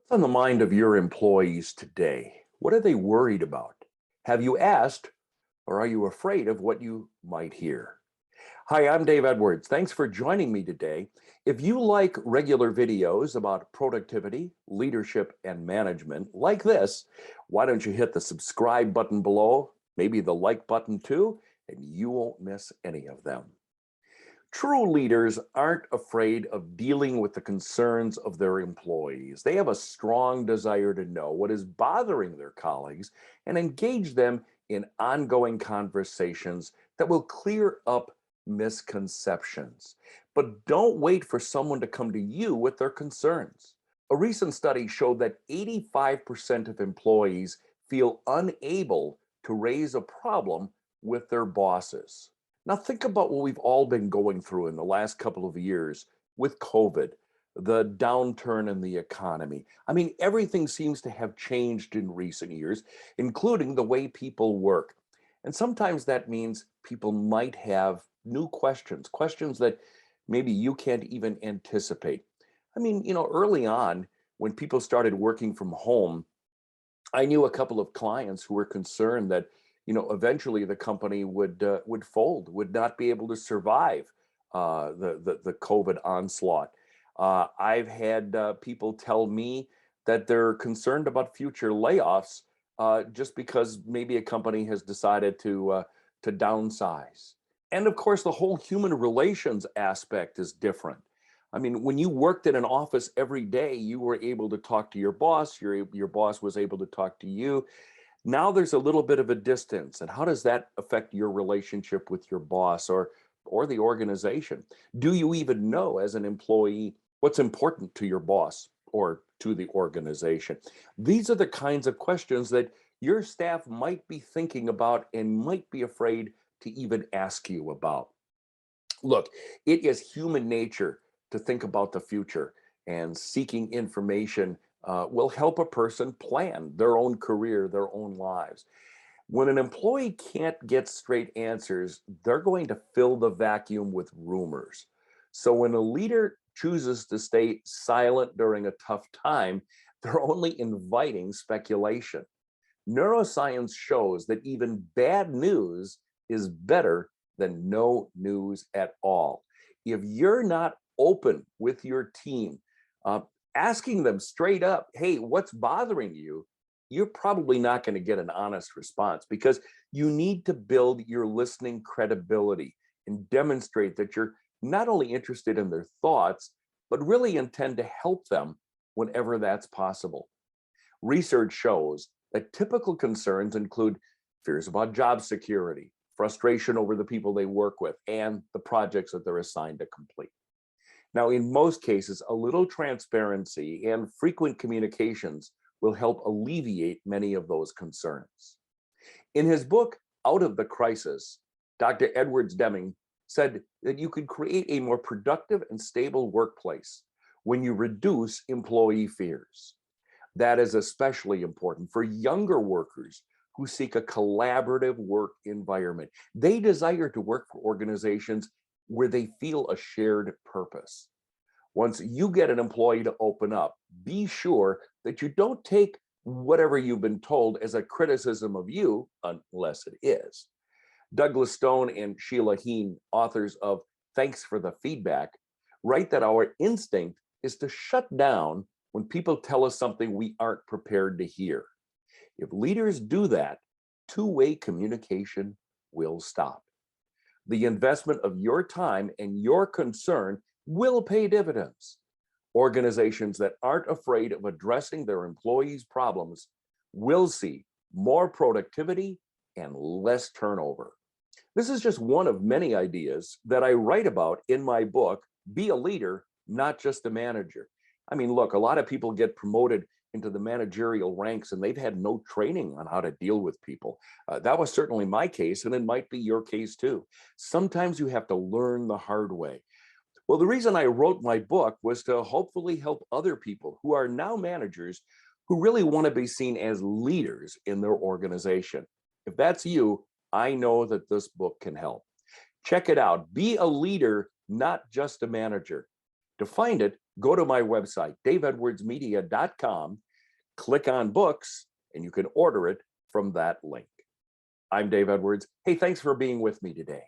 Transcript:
What's on the mind of your employees today? What are they worried about? Have you asked, or are you afraid of what you might hear? Hi, I'm Dave Edwards. Thanks for joining me today. If you like regular videos about productivity, leadership, and management like this, why don't you hit the subscribe button below, maybe the like button too, and you won't miss any of them. True leaders aren't afraid of dealing with the concerns of their employees. They have a strong desire to know what is bothering their colleagues and engage them in ongoing conversations that will clear up misconceptions. But don't wait for someone to come to you with their concerns. A recent study showed that 85% of employees feel unable to raise a problem with their bosses. Now, think about what we've all been going through in the last couple of years with COVID, the downturn in the economy. I mean, everything seems to have changed in recent years, including the way people work. And sometimes that means people might have new questions, questions that maybe you can't even anticipate. I mean, early on, when people started working from home, I knew a couple of clients who were concerned that, eventually the company would fold, would not be able to survive the COVID onslaught. I've had people tell me that they're concerned about future layoffs just because maybe a company has decided to downsize. And of course, the whole human relations aspect is different. I mean, when you worked in an office every day, you were able to talk to your boss, your boss was able to talk to you. Now there's a little bit of a distance. And how does that affect your relationship with your boss or the organization? Do you even know as an employee what's important to your boss or to the organization? These are the kinds of questions that your staff might be thinking about and might be afraid to even ask you about. Look, it is human nature to think about the future, and seeking information will help a person plan their own career, their own lives. When an employee can't get straight answers, they're going to fill the vacuum with rumors. So when a leader chooses to stay silent during a tough time, they're only inviting speculation. Neuroscience shows that even bad news is better than no news at all. If you're not open with your team, uh, asking them straight up, hey, what's bothering you? You're probably not going to get an honest response, because you need to build your listening credibility and demonstrate that you're not only interested in their thoughts, but really intend to help them whenever that's possible. Research shows that typical concerns include fears about job security, frustration over the people they work with, and the projects that they're assigned to complete. Now, in most cases, a little transparency and frequent communications will help alleviate many of those concerns. In his book, Out of the Crisis, Dr. Demming said that you could create a more productive and stable workplace when you reduce employee fears. That is especially important for younger workers who seek a collaborative work environment. They desire to work for organizations where they feel a shared purpose. Once you get an employee to open up, be sure that you don't take whatever you've been told as a criticism of you, unless it is. Douglas Stone and Sheila Heen, authors of Thanks for the Feedback, write that our instinct is to shut down when people tell us something we aren't prepared to hear. If leaders do that, two-way communication will stop. The investment of your time and your concern will pay dividends. Organizations that aren't afraid of addressing their employees' problems will see more productivity and less turnover. This is just one of many ideas that I write about in my book, Be a Leader, Not Just a Manager. I mean, look, a lot of people get promoted into the managerial ranks and they've had no training on how to deal with people. That was certainly my case, and it might be your case too. Sometimes you have to learn the hard way. Well, the reason I wrote my book was to hopefully help other people who are now managers who really want to be seen as leaders in their organization. If that's you, I know that this book can help. Check it out. Be a leader, not just a manager. To find it, go to my website, daveedwardsmedia.com, click on books, and you can order it from that link. I'm Dave Edwards. Hey, thanks for being with me today.